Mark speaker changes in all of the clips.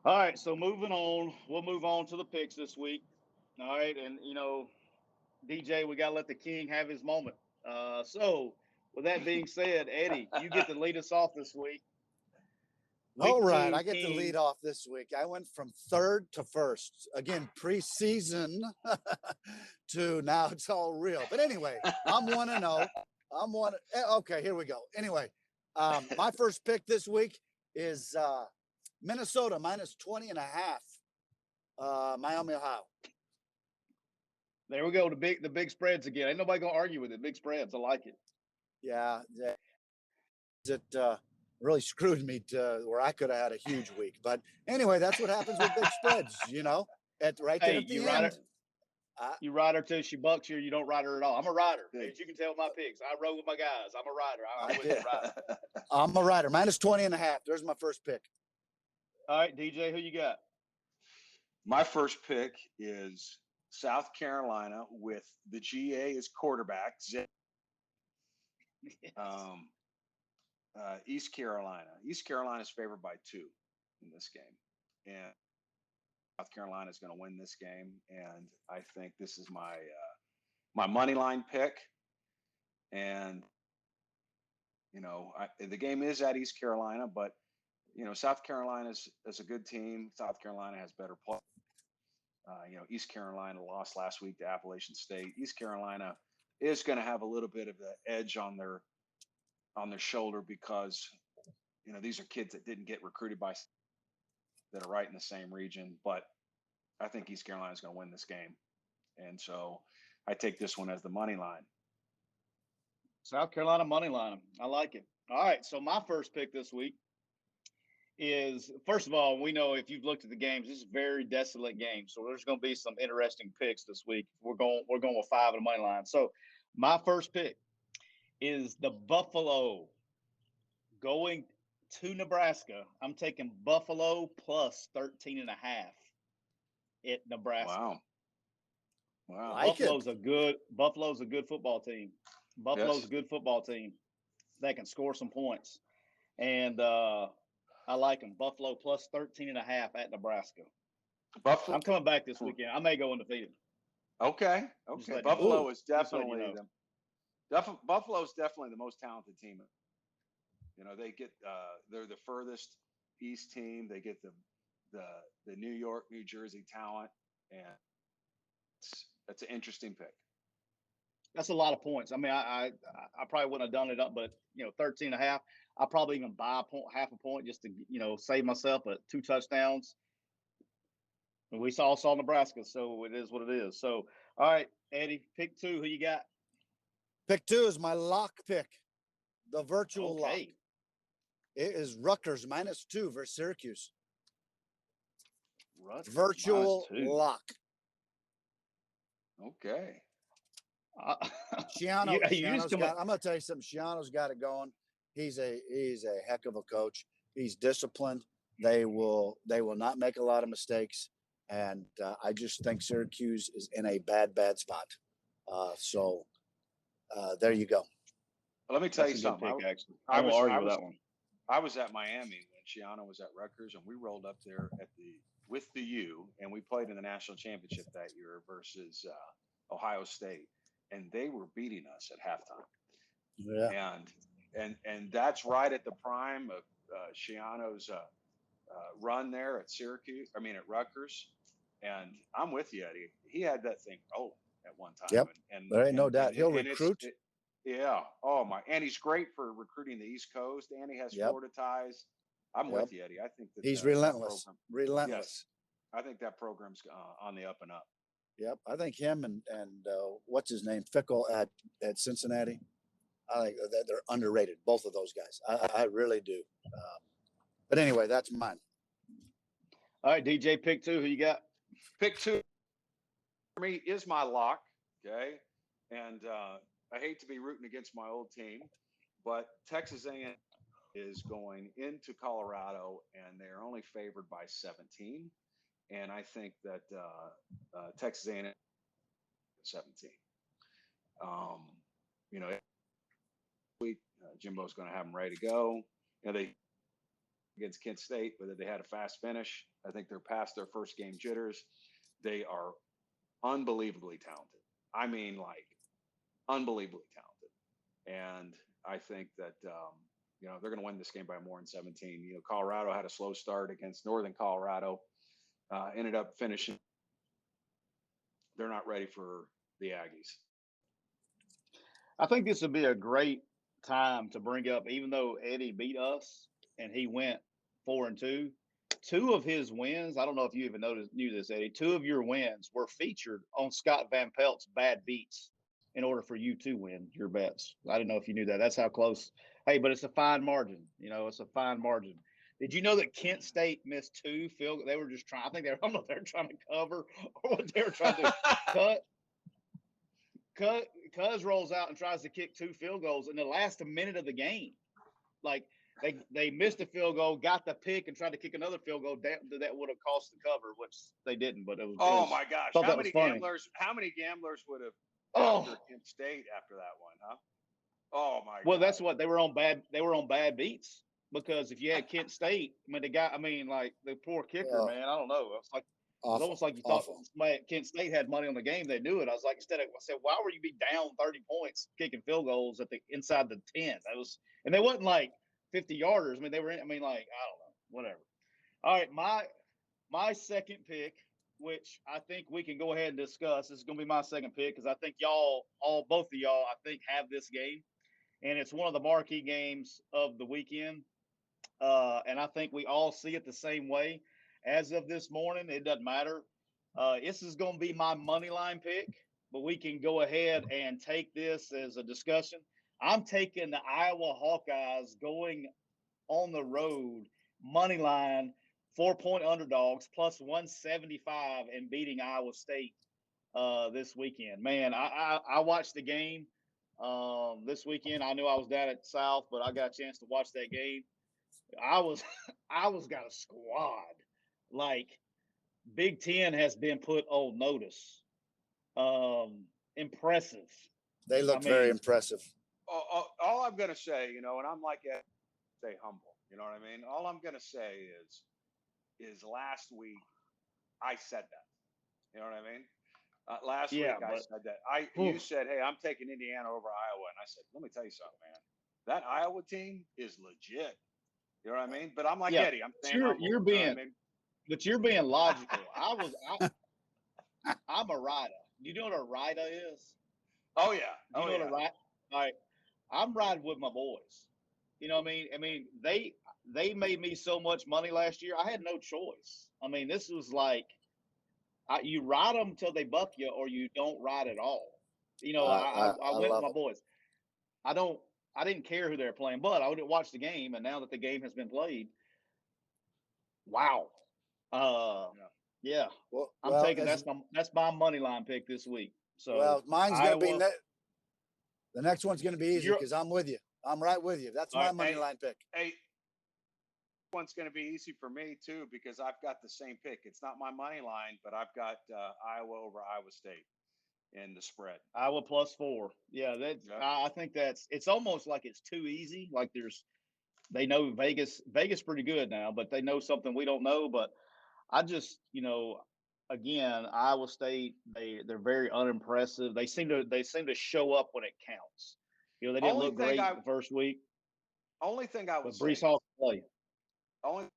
Speaker 1: All right, so moving on, we'll move on to the picks this week. All right, and DJ, we gotta let the king have his moment. So with that being said, Eddie, you get to lead us off this week.
Speaker 2: All
Speaker 1: Week
Speaker 2: right,
Speaker 1: two,
Speaker 2: I get to lead
Speaker 1: King.
Speaker 2: off this week. I went from third to first. Again, preseason to now it's all real. But anyway, I'm 1-0. I'm one. Okay, here we go. Anyway, my first pick this week is Minnesota minus 20 and a half. Miami, Ohio.
Speaker 1: There we go. The big spreads again. Ain't nobody gonna argue with it. Big spreads. I like it.
Speaker 2: Yeah, it really screwed me to where I could have had a huge week. But anyway, that's what happens with big spreads, at right there
Speaker 1: Hey,
Speaker 2: at the
Speaker 1: you ride her.
Speaker 2: end. I,
Speaker 1: You ride her till she bucks you. You don't ride her at all. I'm a rider, as you can tell my picks. I roll with my guys. I'm a rider.
Speaker 2: I
Speaker 1: I'm with you,
Speaker 2: did.
Speaker 1: rider.
Speaker 2: I'm a rider. Minus 20 and a half. There's my first pick.
Speaker 1: All right, DJ, who you got?
Speaker 3: My first pick is South Carolina with the GA as quarterback.
Speaker 1: Yes.
Speaker 3: Um, East Carolina. East Carolina is favored by 2 in this game, and South Carolina is going to win this game. And I think this is my money line pick. And the game is at East Carolina, but South Carolina is a good team. South Carolina has better play. East Carolina lost last week to Appalachian State. East Carolina is going to have a little bit of the edge on their shoulder because these are kids that didn't get recruited by that are right in the same region. But I think East Carolina is going to win this game, and so I take this one as the money line.
Speaker 1: South Carolina money line 'em. I like it. All right, so my first pick this week is first of all, we know if you've looked at the games, this is a very desolate game. So there's going to be some interesting picks this week. We're going with 5 in the money line. So my first pick is the Buffalo going to Nebraska. I'm taking Buffalo plus 13 and a half at Nebraska.
Speaker 3: Wow, wow,
Speaker 2: Like it.
Speaker 1: Buffalo's a good football team. Buffalo's
Speaker 3: yes,
Speaker 1: a good football team that can score some points. And I like them. Buffalo plus 13 and a half at Nebraska.
Speaker 3: Buffalo.
Speaker 1: I'm coming back this weekend. I may go undefeated.
Speaker 3: Okay,
Speaker 1: Just
Speaker 3: okay.
Speaker 1: letting you know.
Speaker 3: Buffalo
Speaker 2: Ooh,
Speaker 3: is
Speaker 1: Just letting you
Speaker 3: definitely
Speaker 1: know.
Speaker 3: Buffalo is definitely the most talented team. They get they're the furthest east team. They get the the New York, New Jersey talent, and that's an interesting pick.
Speaker 1: That's a lot of points. I mean, I probably wouldn't have done it up, but 13 and a half. I probably even buy a point, half a point just to save myself. But 2 touchdowns. And we saw Nebraska, so it is what it is. So all right, Eddie, pick 2. Who you got?
Speaker 2: pick 2 is my lock pick, the virtual lock.
Speaker 1: Okay,
Speaker 2: It is Rutgers minus 2 versus Syracuse.
Speaker 1: Rutgers minus
Speaker 2: Virtual
Speaker 1: 2.
Speaker 2: lock.
Speaker 3: Okay.
Speaker 1: Uh, you just
Speaker 2: Shiano's
Speaker 1: come up.
Speaker 2: got. I'm gonna tell you something. Shiano's got it going. He's a heck of a coach. He's disciplined. They will not make a lot of mistakes, and I just think Syracuse is in a bad spot. There you go.
Speaker 3: Let me tell
Speaker 1: That's
Speaker 3: you
Speaker 1: a good
Speaker 3: something.
Speaker 1: pick, actually. I
Speaker 3: I
Speaker 1: won't
Speaker 3: was
Speaker 1: argue
Speaker 3: I
Speaker 1: with
Speaker 3: was
Speaker 1: that one.
Speaker 3: I was at Miami when Shiano was at Rutgers, and we rolled up there with the U, and we played in the national championship that year versus Ohio State, and they were beating us at halftime.
Speaker 2: Yeah.
Speaker 3: And that's right at the prime of Shiano's run there at Syracuse. I mean at Rutgers, and I'm with you, Eddie. He had that thing rolling at one time,
Speaker 2: Yep. There ain't no doubt. He'll
Speaker 3: and it's
Speaker 2: recruit.
Speaker 3: yeah. Oh my, and he's great for recruiting the East Coast, and he has
Speaker 2: Yep.
Speaker 3: Florida ties. I'm
Speaker 2: Yep.
Speaker 3: with you, Eddie. I think
Speaker 2: He's
Speaker 3: that
Speaker 2: relentless.
Speaker 3: program. Yes,
Speaker 2: Relentless.
Speaker 3: I think that program's on the up and up.
Speaker 2: Yep. I think him and what's his name, Fickle at Cincinnati. I think that they're underrated. Both of those guys. I really do. But anyway, that's mine.
Speaker 1: All right, DJ, pick 2. Who you got?
Speaker 3: Pick 2 for me is my lock. Okay, and I hate to be rooting against my old team, but Texas A&M is going into Colorado, and they're only favored by 17. And I think that Texas A&M 17. Um, you know, week Jimbo's going to have them ready to go. They against Kent State, whether they had a fast finish. I think they're past their first game jitters. They are unbelievably talented. I mean, like unbelievably talented. And I think that, they're going to win this game by more than 17. Colorado had a slow start against Northern Colorado, ended up finishing. They're not ready for the Aggies.
Speaker 1: I think this would be a great time to bring up, even though Eddie beat us and he went 4-2, two of his wins, I don't know if you even knew this, Eddie, two of your wins were featured on Scott Van Pelt's bad beats in order for you to win your bets. I didn't know if you knew that. That's how close. Hey, but it's a fine margin. It's a fine margin. Did you know that Kent State missed two field? They were just trying. I think I don't know if they're trying to cover or what they were trying to cut. Cuz rolls out and tries to kick two field goals in the last minute of the game. Like they missed a field goal, got the pick, and tried to kick another field goal that would have cost the cover, which they didn't. But it was.
Speaker 3: Oh my gosh!
Speaker 1: How many gamblers?
Speaker 3: How many gamblers would have after Kent State after that one, huh? Oh my.
Speaker 1: Well,
Speaker 3: God.
Speaker 1: that's what they were on bad. They were on bad beats because if you had Kent State, like the poor kicker, man. I don't know. It's like. It's almost like you thought Kent State had money on the game. They knew it. I was like, I said, why were you be down 30 points kicking field goals at the inside the 10? And they wasn't like 50-yarders. I mean, they were. I don't know, whatever. All right, my second pick, which I think we can go ahead and discuss. This is going to be my second pick because I think both of y'all, I think have this game, and it's one of the marquee games of the weekend. And I think we all see it the same way. As of this morning, it doesn't matter. This is going to be my money line pick, but we can go ahead and take this as a discussion. I'm taking the Iowa Hawkeyes going on the road, money line, 4-point underdogs, plus 175 and beating Iowa State this weekend. Man, I watched the game this weekend. I knew I was down at South, but I got a chance to watch that game. I was got a squad. Like Big Ten has been put on notice. Impressive.
Speaker 2: They look very impressive.
Speaker 3: All I'm going to say, and I'm like, stay humble. You know what I mean? All I'm going to say is last week I said that. You know what I mean? Last week I said that. You said, hey, I'm taking Indiana over Iowa. And I said, let me tell you something, man. That Iowa team is legit. You know what I mean? But I'm like Eddie. I'm saying
Speaker 1: you're being But you're being logical. I'm a rider. You know what a rider is?
Speaker 3: Oh yeah.
Speaker 1: You know what a rider? All right. I'm riding with my boys. You know what I mean? They made me so much money last year. I had no choice. I mean, this was like you ride them till they buck you, or you don't ride at all. I went with my boys. I didn't care who they're playing, but I would watch the game. And now that the game has been played, wow. Yeah. Well, I'm taking that's my money line pick this week. So
Speaker 2: mine's gonna be the next one's gonna be easy because I'm with you. I'm right with you. That's my money line pick.
Speaker 3: Hey, one's gonna be easy for me too because I've got the same pick. It's not my money line, but I've got Iowa over Iowa State in the spread.
Speaker 1: Iowa +4. Yeah, I think it's almost like it's too easy. Like they know Vegas pretty good now, but they know something we don't know. But I just, again, Iowa State, they're very unimpressive. They seem to show up when it counts. They didn't look great the first week.
Speaker 3: Only thing I would say.
Speaker 1: Brees Hall play.
Speaker 3: Let's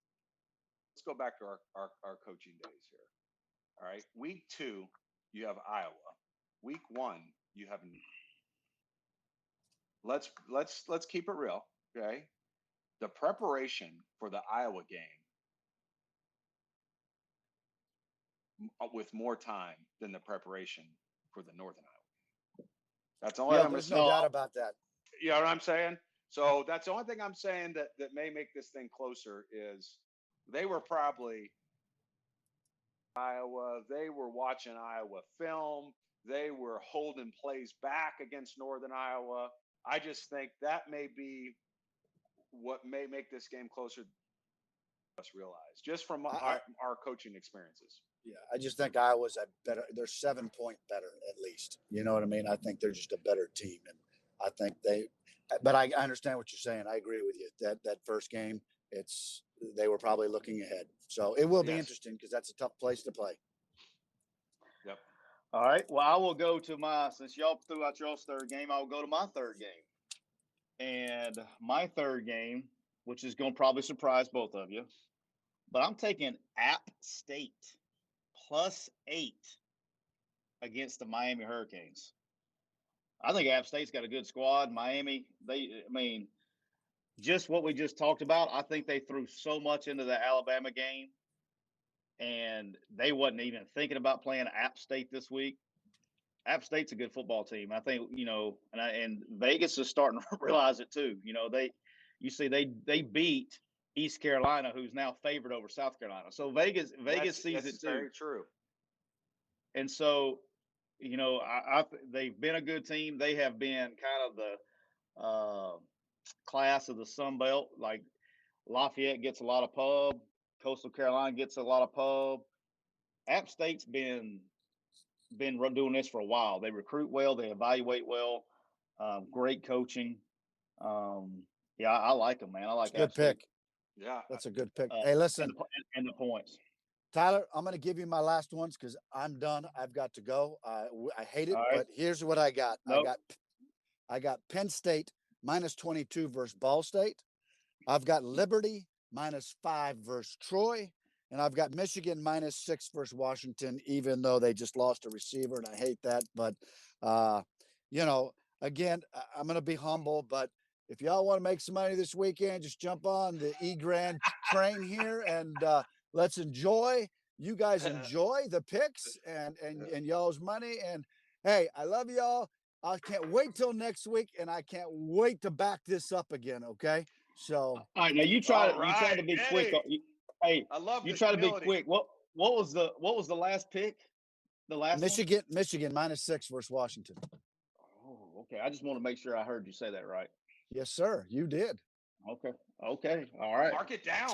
Speaker 3: go back to our coaching days here. All right, week 2, you have Iowa. Week 1, you have. Let's keep it real, okay? The preparation for the Iowa game with more time than the preparation for the Northern Iowa. That's all I'm going to say.
Speaker 2: There's no doubt about that.
Speaker 3: You know what I'm saying? So that's the only thing I'm saying that may make this thing closer is they were probably Iowa. They were watching Iowa film. They were holding plays back against Northern Iowa. I just think that may be what may make this game closer than us realize, just from our coaching experiences.
Speaker 2: Yeah, I just think Iowa's they're 7-point better at least. You know what I mean? I think they're just a better team. And I think but I understand what you're saying. I agree with you. That first game, they were probably looking ahead. So it will be
Speaker 3: Yes.
Speaker 2: interesting because that's a tough place to play.
Speaker 3: Yep.
Speaker 1: All right. Well, I will go to since y'all threw out y'all's third game, I will go to my third game. And my third game, which is going to probably surprise both of you, but I'm taking App State +8 against the Miami Hurricanes. I think App State's got a good squad. Miami, just what we just talked about. I think they threw so much into the Alabama game, and they wasn't even thinking about playing App State this week. App State's a good football team. I think, and Vegas is starting to realize it too. They beat East Carolina, who's now favored over South Carolina. So Vegas sees it too.
Speaker 3: Very true.
Speaker 1: And so, they've been a good team. They have been kind of the class of the Sun Belt. Like Lafayette gets a lot of pub. Coastal Carolina gets a lot of pub. App State's been doing this for a while. They recruit well. They evaluate well. Great coaching. I like them, man. I like
Speaker 2: Good pick.
Speaker 3: Yeah,
Speaker 2: that's a good pick. Hey, listen,
Speaker 1: and the points.
Speaker 2: Tyler, I'm going to give you my last ones because I'm done. I've got to go. I hate it,
Speaker 1: Right.
Speaker 2: but here's what I got.
Speaker 1: Nope.
Speaker 2: I got Penn State -22 versus Ball State. I've got Liberty -5 versus Troy. And I've got Michigan -6 versus Washington, even though they just lost a receiver, and I hate that. But, again, I'm going to be humble. But if y'all want to make some money this weekend, just jump on the Gran train here and let's enjoy. You guys enjoy the picks and y'all's money. And, hey, I love y'all. I can't wait till next week, and I can't wait to back this up again, okay? So.
Speaker 1: All right, now you try to be quick. Hey,
Speaker 3: I love
Speaker 1: you try to be quick. What was the last pick? The last
Speaker 2: Michigan -6 versus Washington.
Speaker 1: Oh, okay. I just want to make sure I heard you say that right.
Speaker 2: Yes, sir. You did.
Speaker 1: Okay. All right.
Speaker 3: Mark it down.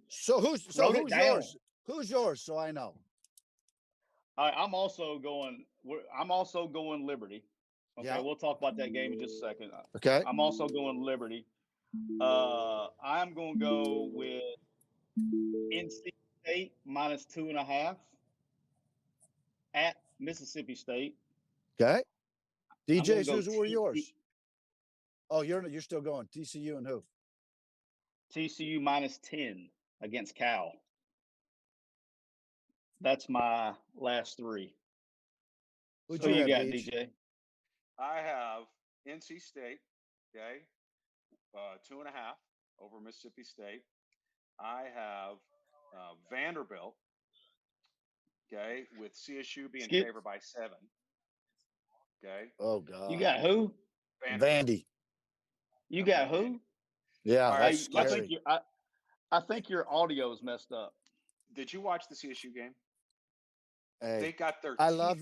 Speaker 2: So who's yours? Who's yours? So I know.
Speaker 1: I'm also going Liberty. Okay,
Speaker 2: yeah.
Speaker 1: We'll talk about that game in just a second.
Speaker 2: Okay.
Speaker 1: I'm also going Liberty. I'm going to go with NC State -2.5 at Mississippi State.
Speaker 2: Okay. DJ, who were yours? Oh, you're still going TCU and who?
Speaker 1: TCU -10 against Cal. That's my last three.
Speaker 2: Who'd
Speaker 1: Who
Speaker 2: you
Speaker 1: got,
Speaker 2: Beach?
Speaker 1: DJ?
Speaker 3: I have NC State, okay, 2.5 over Mississippi State. I have Vanderbilt, okay, with CSU being favored by 7. Okay.
Speaker 2: Oh God.
Speaker 1: You got who?
Speaker 2: Vandy.
Speaker 1: You got who?
Speaker 2: Yeah,
Speaker 3: right,
Speaker 2: that's scary.
Speaker 1: I think your audio is messed up.
Speaker 3: Did you watch the CSU game?
Speaker 2: Hey,
Speaker 3: They got their.
Speaker 2: I love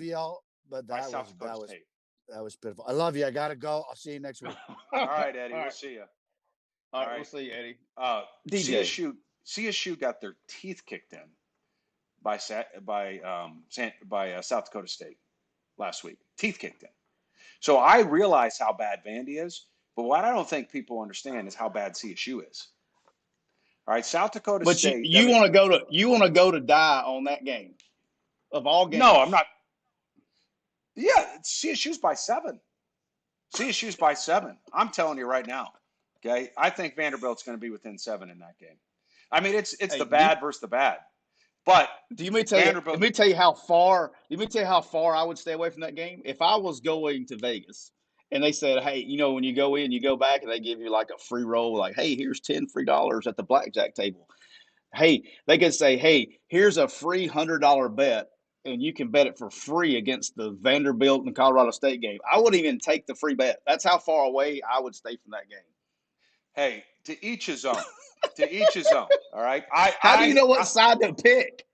Speaker 2: y'all, but that was pitiful. I love you. I gotta go. I'll see you next week.
Speaker 3: All right, Eddie. We'll see you.
Speaker 1: All right, we'll see you, Eddie.
Speaker 3: DJ. CSU got their teeth kicked in by South Dakota State last week. Teeth kicked in. So I realize how bad Vandy is, but what I don't think people understand is how bad CSU is. All right, South Dakota State.
Speaker 1: But you want to go to die on that game of all games?
Speaker 3: No, I'm not. Yeah, CSU's by 7. CSU's by 7. I'm telling you right now. Okay, I think Vanderbilt's going to be within 7 in that game. I mean, it's the bad versus the bad. But
Speaker 1: let me tell you how far I would stay away from that game. If I was going to Vegas and they said, hey, when you go in, you go back and they give you like a free roll, like, hey, here's $10 free at the blackjack table. Hey, they could say, hey, here's a free $100 bet, and you can bet it for free against the Vanderbilt and Colorado State game. I wouldn't even take the free bet. That's how far away I would stay from that game.
Speaker 3: Hey, to each his own. To each his own. All right.
Speaker 1: How do you know what side to pick?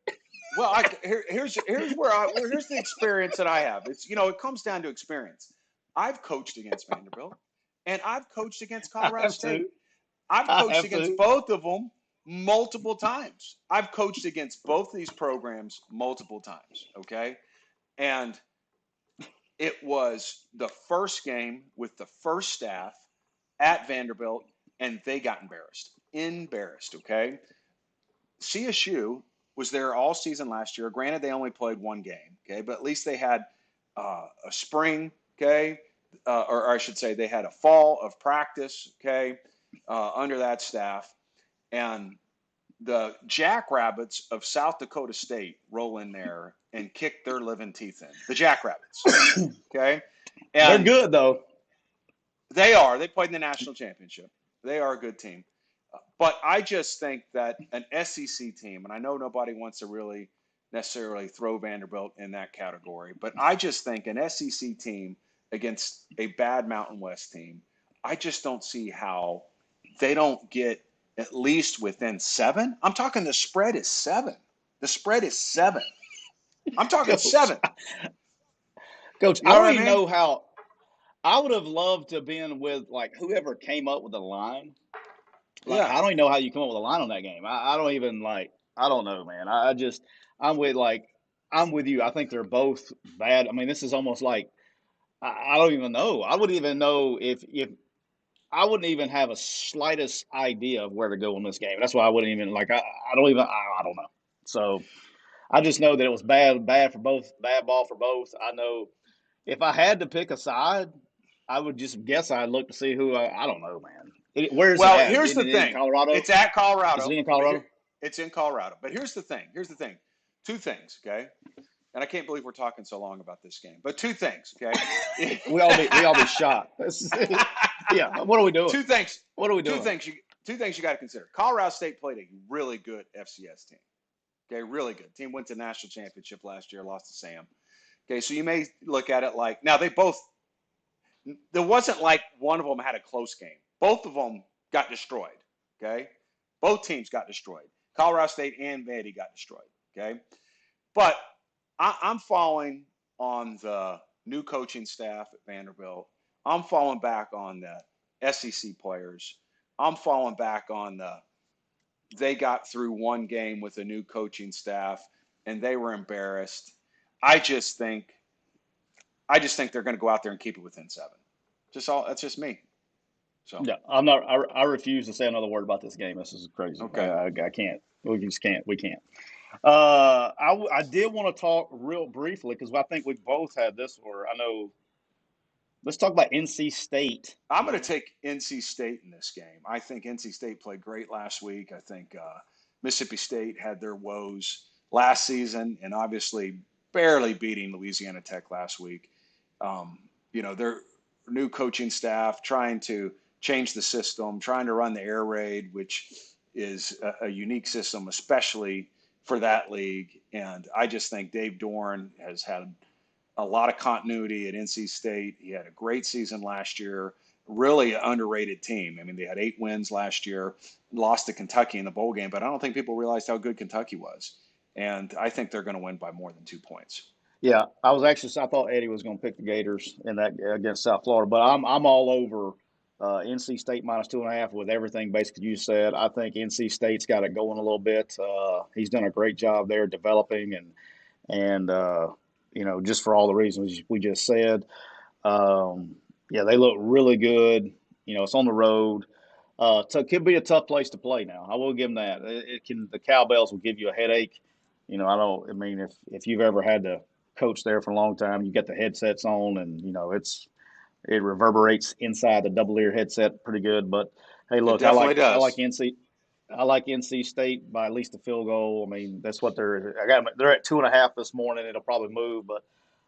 Speaker 3: Well, here's the experience that I have. It's it comes down to experience. I've coached against Vanderbilt, and I've coached against Colorado State. I've coached against both of them multiple times. I've coached against both of these programs multiple times. Okay, and it was the first game with the first staff at Vanderbilt, and they got embarrassed. embarrassed. Okay, CSU was there all season last year. Granted, they only played one game. Okay, but at least they had a spring. Okay, or I should say, they had a fall of practice. Okay, under that staff, and the Jackrabbits of South Dakota State roll in there and kick their living teeth in. The Jackrabbits. Okay.
Speaker 1: They're
Speaker 3: And
Speaker 1: good though.
Speaker 3: they are. They played in the national championship. They are a good team. But I just think that an SEC team, and I know nobody wants to really necessarily throw Vanderbilt in that category, but I just think an SEC team against a bad Mountain West team, I just don't see how they don't get at least within 7. I'm talking the spread is 7. The spread is 7. I'm talking
Speaker 1: Coach,
Speaker 3: 7.
Speaker 1: Coach,
Speaker 3: You
Speaker 1: I
Speaker 3: know
Speaker 1: don't
Speaker 3: what I
Speaker 1: even
Speaker 3: mean?
Speaker 1: know how. I would have loved to have been with like whoever came up with the line. Like
Speaker 3: Yeah.
Speaker 1: I don't even know how you come up with a line on that game. I don't even like. I don't know, man. I just I'm with you. I think they're both bad. I mean, this is almost like I don't even know. I wouldn't even know if I wouldn't even have a slightest idea of where to go in this game. That's why I wouldn't even like. I don't even. I don't know. So I just know that it was bad for both, bad ball for both. I know if I had to pick a side, I would just guess I'd look to see who. I don't know, man. Where is it
Speaker 3: Well,
Speaker 1: at?
Speaker 3: here's the
Speaker 1: Is it in
Speaker 3: thing.
Speaker 1: Colorado?
Speaker 3: It's at
Speaker 1: Is it
Speaker 3: Colorado,
Speaker 1: in
Speaker 3: but here
Speaker 1: Colorado?
Speaker 3: it's in Colorado. But here's the thing. Here's the thing. 2 things, okay? And I can't believe we're talking so long about this game. But 2 things, okay?
Speaker 1: We all be shocked. Yeah. What are we doing?
Speaker 3: 2 things.
Speaker 1: What are we
Speaker 3: 2
Speaker 1: doing?
Speaker 3: things you 2 things you got to consider. Colorado State played a really good FCS team. Okay, really good. Team went to national championship last year, lost to Sam. Okay, so you may look at it like now they both there wasn't like one of them had a close game. Both of them got destroyed. Okay, both teams got destroyed. Colorado State and Vandy got destroyed. Okay, but I'm following on the new coaching staff at Vanderbilt. I'm falling back on the SEC players. I'm falling back on they got through one game with a new coaching staff and they were embarrassed. I just think they're going to go out there and keep it within 7. That's just me. So
Speaker 1: Yeah, I'm not. I refuse to say another word about this game. This is crazy.
Speaker 3: okay.
Speaker 1: I can't. We just can't. We can't. I did want to talk real briefly because I think we both had this. Where I know. Let's talk about NC State.
Speaker 3: I'm going to take NC State in this game. I think NC State played great last week. I think Mississippi State had their woes last season and obviously barely beating Louisiana Tech last week. Their new coaching staff trying to change the system, trying to run the air raid, which is a unique system, especially for that league. And I just think Dave Dorn has had a lot of continuity at NC State. He had a great season last year. Really an underrated team. I mean, they had 8 wins last year, lost to Kentucky in the bowl game, but I don't think people realized how good Kentucky was. And I think they're going to win by more than 2 points.
Speaker 1: Yeah, I thought Eddie was going to pick the Gators in that against South Florida, but I'm all over NC State minus 2.5 with everything basically you said. I think NC State's got it going a little bit. He's done a great job there developing and just for all the reasons we just said. Yeah, they look really good. It's on the road. It could be a tough place to play now. I will give them that. It can. The cowbells will give you a headache. I don't. I mean, if you've ever had to coach there for a long time, you get the headsets on, and it reverberates inside the double ear headset pretty good. But hey,
Speaker 3: It
Speaker 1: look, I
Speaker 3: definitely
Speaker 1: like I
Speaker 3: does.
Speaker 1: like NC. I like NC State by at least a field goal. I mean, that's what they're at 2.5 this morning. It'll probably move, but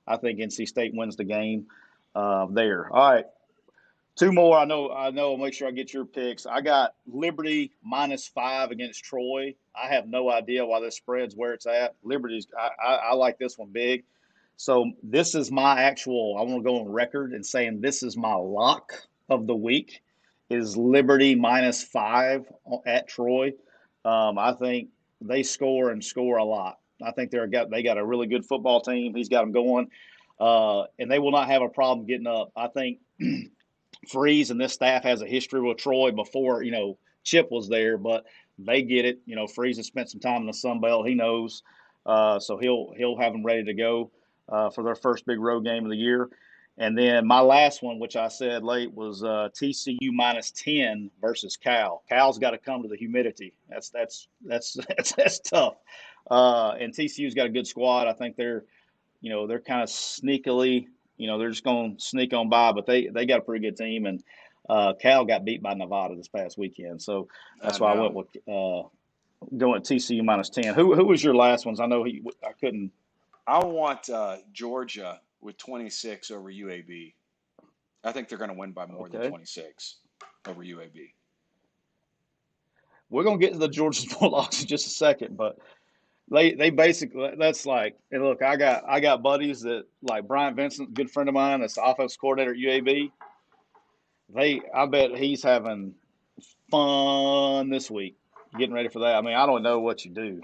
Speaker 1: I think NC State wins the game there. All right, 2 more. I know. I'll make sure I get your picks. I got Liberty -5 against Troy. I have no idea why this spread's where it's at. Liberty's. I like this one big. So this is my actual. I want to go on record and saying this is my lock of the week. Is Liberty -5 at Troy? I think they score and score a lot. I think they got a really good football team. He's got them going, and they will not have a problem getting up. I think Freeze and this staff has a history with Troy before Chip was there, but they get it. Freeze has spent some time in the Sun Belt. He knows, so he'll have them ready to go for their first big road game of the year. And then my last one, which I said late, was TCU -10 versus Cal. Cal's got to come to the humidity. That's tough. And TCU's got a good squad. I think they're kind of sneakily, they're just going to sneak on by, but they got a pretty good team. And Cal got beat by Nevada this past weekend, so that's why I went with going TCU -10. Who was your last ones? I know I couldn't.
Speaker 3: I want Georgia with 26 over UAB. I think they're going to win by more than 26 over UAB.
Speaker 1: We're going to get to the Georgia Bulldogs in just a second, but they basically, that's like, and look, I got buddies that, like Brian Vincent, good friend of mine, that's the offense coordinator at UAB. I bet he's having fun this week, getting ready for that. I mean, I don't know what you do.